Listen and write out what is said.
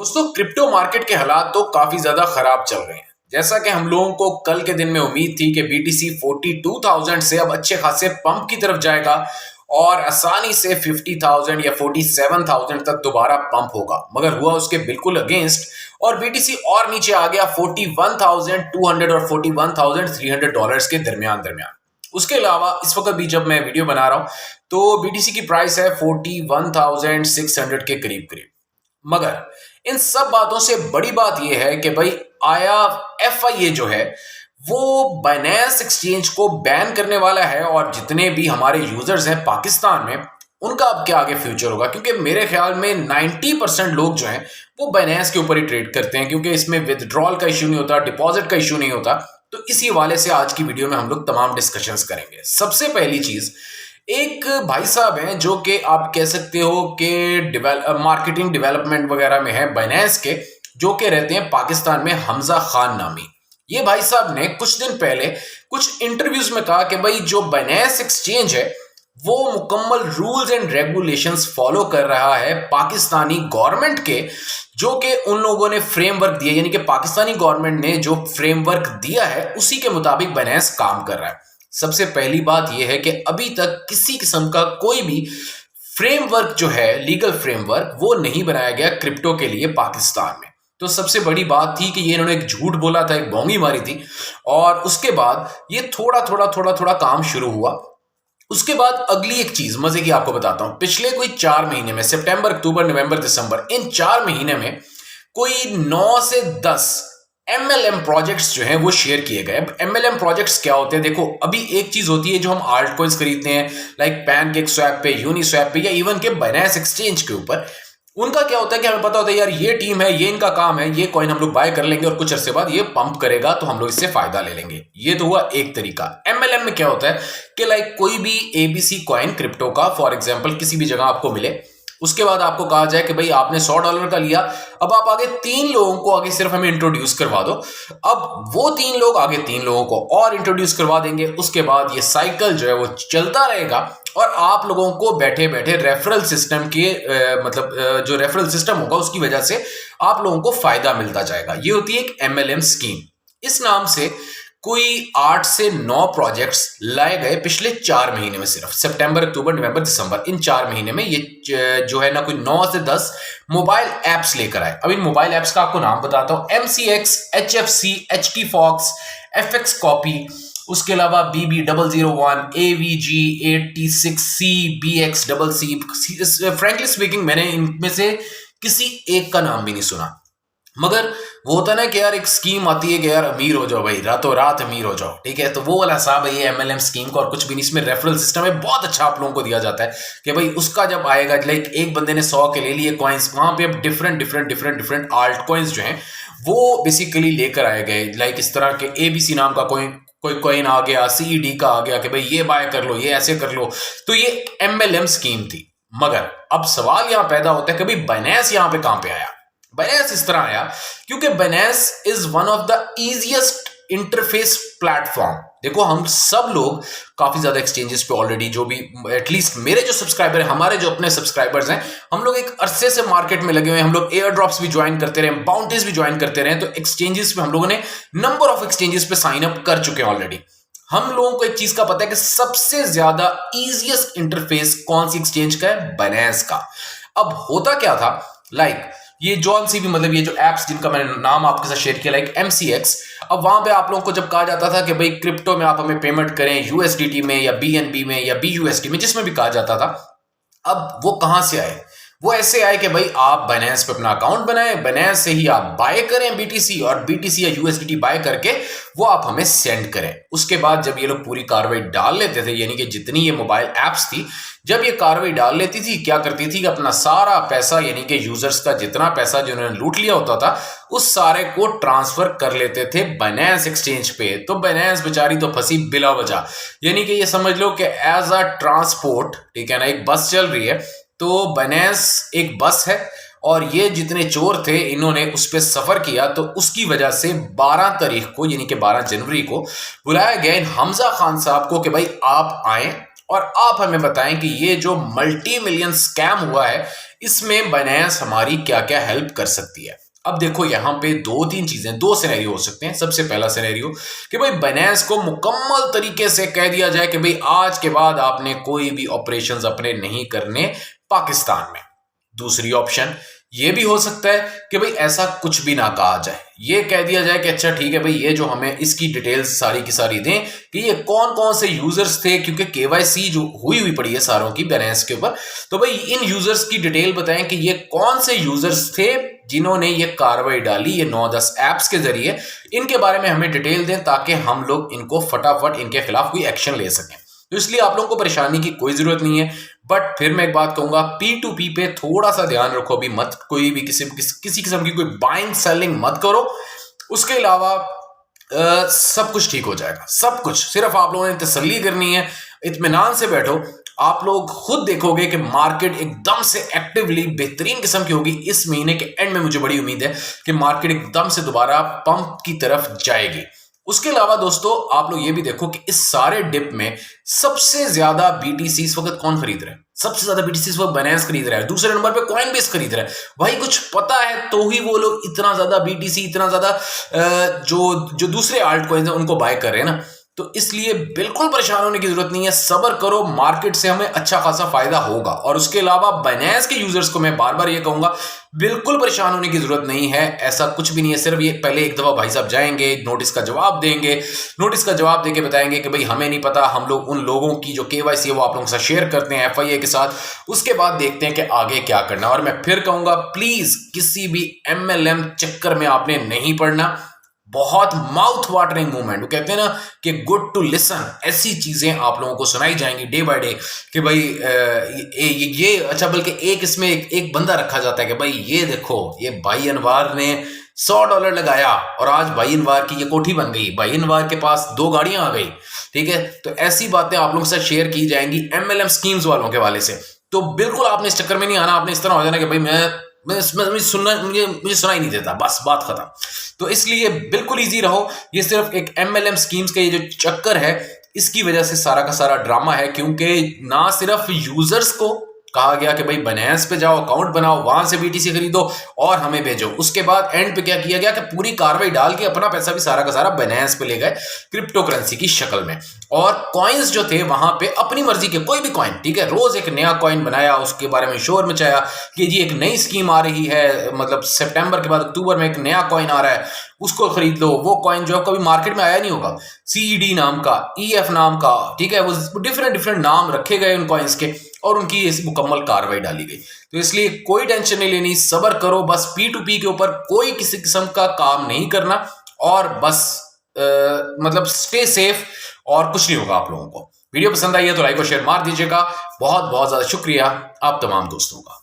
दोस्तों, crypto market के हालात तो काफी ज्यादा खराब चल रहे हैं। जैसा कि हम लोगों को कल के दिन में उम्मीद थी कि बीटीसी 42,000 से अब अच्छे खासे पंप की तरफ जाएगा और आसानी से 50,000 या 47,000 तक दोबारा पंप होगा, मगर हुआ उसके बिल्कुल अगेंस्ट और बीटीसी और नीचे आ गया 41,200 और 41,300 डॉलर्स के दरमियान दरमियान। उसके अलावा इस वक्त भी जब मैं वीडियो बना रहा हूं तो बीटीसी की प्राइस है 41,600 के करीब करीब। मगर इन सब बातों से बड़ी बात यह है कि भाई आया एफआईए जो है वो बाइनेंस एक्सचेंज को बैन करने वाला है और जितने भी हमारे यूजर्स हैं पाकिस्तान में उनका अब क्या आगे फ्यूचर होगा, क्योंकि मेरे ख्याल में 90% लोग जो हैं वो बाइनेंस के ऊपर ही ट्रेड करते हैं, क्योंकि इसमें विदड्रॉल का इशू नहीं होता, डिपॉजिट का इशू नहीं होता। तो इसी हवाले से आज की वीडियो में हम लोग तमाम डिस्कशंस करेंगे। सबसे पहली चीज, एक भाई साहब हैं जो कि आप कह सकते हो कि मार्केटिंग डेवलपमेंट वगैरह में है बाइनेंस के, जो कि रहते हैं पाकिस्तान में, हमजा खान नामी। ये भाई साहब ने कुछ दिन पहले कुछ इंटरव्यूज में कहा कि भाई जो बाइनेंस एक्सचेंज है वो मुकम्मल रूल्स एंड रेगुलेशंस फॉलो कर रहा है पाकिस्तानी गवर्नमेंट के, जो कि उन लोगों ने फ्रेमवर्क दिया, यानी कि पाकिस्तानी गवर्नमेंट ने जो फ्रेमवर्क दिया है उसी के मुताबिक बाइनेंस काम कर रहा है। सबसे पहली बात यह है कि अभी तक किसी किस्म का कोई भी फ्रेमवर्क जो है, लीगल फ्रेमवर्क, वो नहीं बनाया गया क्रिप्टो के लिए पाकिस्तान में। तो सबसे बड़ी बात थी कि ये इन्होंने एक झूठ बोला था, एक बोंगी मारी थी, और उसके बाद ये थोड़ा काम शुरू हुआ। उसके बाद अगली एक चीज मजे की आपको बताता हूं। पिछले कोई 4 महीने में, सितंबर, अक्टूबर, नवंबर, दिसंबर, इन 4 महीने में कोई 9 से 10 एमएलएम प्रोजेक्ट्स जो हैं वो शेयर किए गए। अब एमएलएम प्रोजेक्ट्स क्या होते हैं? देखो, अभी एक चीज होती है जो हम आल्ट कॉइन्स खरीदते हैं, लाइक पैनकेक स्वैप पे, यूनिस्वैप पे, या इवन के बाइनेंस एक्सचेंज के ऊपर। उनका क्या होता है कि हमें पता होता है यार ये टीम है, ये इनका काम है, ये कॉइन हम लोग बाय कर लेंगे और कुछ अरसे बाद ये पंप करेगा तो हम लोग इससे फायदा ले लेंगे। ये तो हुआ एक तरीका। एमएलएम में क्या होता है कि लाइक कोई भी एबीसी कॉइन क्रिप्टो का फॉर एग्जांपल किसी भी जगह आपको मिले, उसके बाद आपको कहा जाए कि भाई आपने $100 का लिया, अब आप आगे 3 लोगों को आगे सिर्फ हमें इंट्रोड्यूस करवा दो। अब वो 3 लोग आगे 3 लोगों को और इंट्रोड्यूस करवा देंगे। उसके बाद ये साइकिल जो है वो चलता रहेगा और आप लोगों को बैठे बैठे रेफरल सिस्टम के जो रेफरल सिस्टम होगा उसकी वजह से आप लोगों को फायदा मिलता जाएगा। ये होती है एक एमएलएम स्कीम। इस नाम से कोई 8 से 9 प्रोजेक्ट्स लाए गए पिछले 4 महीने में, सिर्फ सितंबर, अक्टूबर, नवंबर, दिसंबर, इन 4 महीने में ये जो है ना कोई 9 से 10 मोबाइल एप्स लेकर आए। अब इन मोबाइल एप्स का आपको नाम बताता हूं। MCX, HFC, HT Fox, FX copy, उसके अलावा BB001, AVG 86C, BX frankly speaking मैंने इनमें से किसी एक का नाम भी नहीं सुना। मगर वो होता ना कि यार एक स्कीम आती है कि यार अमीर हो जाओ भाई, रातों रात अमीर हो जाओ, ठीक है? तो वो वाला साहब है ये एमएलएम स्कीम का, और कुछ भी नहीं। इसमें रेफरल सिस्टम है, बहुत अच्छा आप लोगों को दिया जाता है कि भाई उसका जब आएगा, लाइक एक बंदे ने 100 के ले लिए कॉइन्स, वहां पे अब डिफरेंट आल्ट कॉइन्स जो हैं वो बेसिकली लेकर आए गए। लाइक इस तरह के एबीसी नाम का कोई कॉइन आ गया, सीईडी का आ गया कि भाई ये बाय कर लो, ये ऐसे कर लो। तो ये एमएलएम स्कीम थी। मगर अब सवाल यहां पैदा होता है कि भाई बाइनेंस यहां पे कहां पे आया? बाइनेंस इस तरह आया क्योंकि Binance is one of the easiest interface platform. देखो, हम सब लोग काफी ज्यादा एक्सचेंजेस पे ऑलरेडी, जो भी एटलीस्ट मेरे जो सब्सक्राइबर हैं, हमारे जो अपने सब्सक्राइबर्स हैं, हम लोग एक अरसे से मार्केट में लगे हुए हैं। हम लोग एयर ड्रॉप्स भी ज्वाइन करते रहे, बाउंटीज भी ज्वाइन करते रहे, तो एक्सचेंजेस पे हम लोगों ने नंबर ऑफ एक्सचेंजेस पे साइन अप कर चुके हैं ऑलरेडी। हम लोगों को एक चीज का पता है कि सबसे ज्यादा इजीएस्ट इंटरफेस कौन सी एक्सचेंज का है? बाइनेंस का। अब होता क्या था, लाइक ये जॉन सी भी, मतलब ये जो एप्स जिनका मैंने नाम आपके साथ शेयर किया, लाइक MCX, अब वहां पे आप लोगों को जब कहा जाता था कि भाई क्रिप्टो में आप हमें पेमेंट करें USDT में या BNB में या BUSD में, जिसमें भी कहा जाता था, अब वो कहां से आए? वो ऐसे आए कि भाई आप बाइनेंस पे अपना अकाउंट बनाएं, बाइनेंस से ही आप बाय करें BTC, और BTC या USDT बाय करके वो आप हमें सेंड करें। उसके बाद जब ये लोग पूरी कार्रवाई डाल लेते थे, यानी कि जितनी ये मोबाइल एप्स थी, जब ये कार्रवाई डाल लेती थी, क्या करती थी कि अपना सारा पैसा, यानी कि यूजर्स का जितना पैसा जिन्होंने लूट लिया होता था, उस सारे को ट्रांसफर कर लेते थे बाइनेंस एक्सचेंज पे। तो बाइनेंस बेचारी तो फंसी बिला वजह। यानी कि ये समझ लो कि एज अ ट्रांसपोर्ट, ठीक है ना, एक बस चल रही है, तो बाइनेंस एक बस है और ये जितने चोर थे इन्होंने उस पर सफर किया। तो उसकी वजह से 12 तारीख को, यानी कि 12 जनवरी को बुलाया गया इन हमजा खान साहब को कि भाई आप आए और आप हमें बताएं कि ये जो मल्टी मिलियन स्कैम हुआ है इसमें बाइनेंस हमारी क्या क्या हेल्प कर सकती है। अब देखो यहां पे दो तीन चीजें, दो सिनेरियो हो सकते हैं। सबसे पहला सिनेरियो कि भाई बाइनेंस को मुकम्मल तरीके से कह दिया जाए कि भाई आज के बाद आपने कोई भी ऑपरेशंस अपने नहीं करने पाकिस्तान में। दूसरी ऑप्शन ये भी हो सकता है कि भाई ऐसा कुछ भी ना कहा जाए, ये कह दिया जाए कि अच्छा ठीक है भाई ये जो हमें इसकी डिटेल्स सारी की सारी दें कि ये कौन कौन से यूजर्स थे, क्योंकि केवाईसी जो हुई पड़ी है सारों की बाइनेंस के ऊपर, तो भाई इन यूजर्स की डिटेल बताएं कि ये कौन से यूजर्स थे जिन्होंने ये कार्रवाई डाली ये 9-10 ऐप्स के जरिए। इनके बारे में हमें डिटेल दें ताकि हम लोग इनको फटाफट इनके खिलाफ कोई एक्शन ले सकें। तो इसलिए आप लोगों को परेशानी की कोई जरूरत नहीं है। बट फिर मैं एक बात कहूंगा, P2P पे थोड़ा सा ध्यान रखो, अभी मत कोई भी किसी किस्म की कोई बाइंग सेलिंग मत करो। उसके अलावा सब कुछ ठीक हो जाएगा, सब कुछ। सिर्फ आप लोगों ने तसल्ली करनी है, इत्मीनान से बैठो। आप लोग खुद देखोगे कि मार्केट एकदम से एक्टिवली बेहतरीन किस्म की होगी। इस महीने के एंड में मुझे बड़ी उम्मीद है कि मार्केट एकदम से दोबारा पंप की तरफ जाएगी। उसके अलावा दोस्तों आप लोग ये भी देखो कि इस सारे डिप में सबसे ज्यादा बीटीसी इस वक्त कौन खरीद रहा है? सबसे ज्यादा बीटीसी इस वक्त बाइनेंस खरीद रहा है, दूसरे नंबर पे कॉइनबेस खरीद रहा है। भाई कुछ पता है तो ही वो लोग इतना ज्यादा बीटीसी, इतना ज्यादा जो दूसरे आल्ट कॉइन्स हैं उनको बाय कर रहे हैं ना। तो इसलिए बिल्कुल परेशान होने की जरूरत नहीं है, सब्र करो, मार्केट से हमें अच्छा खासा फायदा होगा। और उसके अलावा बाइनेंस के यूजर्स को मैं बार बार ये कहूंगा, बिल्कुल परेशान होने की जरूरत नहीं है, ऐसा कुछ भी नहीं है। सिर्फ ये पहले एक दफा भाई साहब जाएंगे, नोटिस का जवाब देंगे, नोटिस का जवाब देके बताएंगे कि भाई हमें नहीं पता, हम लोग उन लोगों की जो केवाईसी है वो आप लोगों के साथ शेयर करते हैं FIA के साथ। उसके बाद देखते हैं कि आगे क्या करना। और मैं फिर कहूंगा प्लीज किसी भी MLM चक्कर में आपने नहीं पड़ना। बहुत माउथ वाटरिंग मूवमेंट, वो कहते हैं ना कि गुड टू लिसन, ऐसी चीजें आप लोगों को सुनाई जाएंगी डे बाय डे कि भाई ये अच्छा, बल्कि एक इसमें एक बंदा रखा जाता है कि भाई ये देखो ये भाई अनवार ने $100 लगाया और आज भाई अनवार की ये कोठी बन गई, भाई अनवार के पास 2 गाड़ियां आ गई। ठीक है, तो ऐसी बातें आप लोगों के साथ शेयर की जाएंगी MLM स्कीम्स वालों के वाले से। तो बिल्कुल आपने इस चक्कर में नहीं आना, आपने इस तरह हो जाना कि भाई मुझे सुना ही नहीं देता, बस बात खत्म। तो इसलिए बिल्कुल इजी रहो। ये सिर्फ एक MLM स्कीम्स का ये जो चक्कर है इसकी वजह से सारा का सारा ड्रामा है, क्योंकि ना सिर्फ यूजर्स को कहा गया कि भाई बाइनेंस पे जाओ, अकाउंट बनाओ, वहां से BTC खरीदो और हमें भेजो। उसके बाद एंड पे क्या किया गया कि पूरी कार्रवाई डाल के अपना पैसा भी सारा का सारा बाइनेंस पे ले गए क्रिप्टो करेंसी की शक्ल में। और कॉइन्स जो थे वहां पे अपनी मर्जी के कोई भी कॉइन, ठीक है, रोज एक नया कॉइन बनाया, उसके बारे में शोर मचाया कि जी एक नई स्कीम आ रही है, मतलब सितंबर के बाद अक्टूबर में एक नया कॉइन आ रहा है, उसको खरीद लो। वो कॉइन जो कभी मार्केट में आया नहीं होगा, CED नाम का, EF नाम का, ठीक है, वो डिफरेंट नाम रखे गए उन कॉइन्स के और उनकी ऐसी मुकम्मल कार्रवाई डाली गई। तो इसलिए कोई टेंशन नहीं लेनी, सब्र करो, बस P2P के ऊपर कोई किसी किस्म का काम नहीं करना और बस मतलब स्टे सेफ और कुछ नहीं होगा आप लोगों को। वीडियो पसंद आई है तो लाइक और शेयर मार दीजिएगा। बहुत बहुत ज्यादा शुक्रिया आप तमाम दोस्तों का।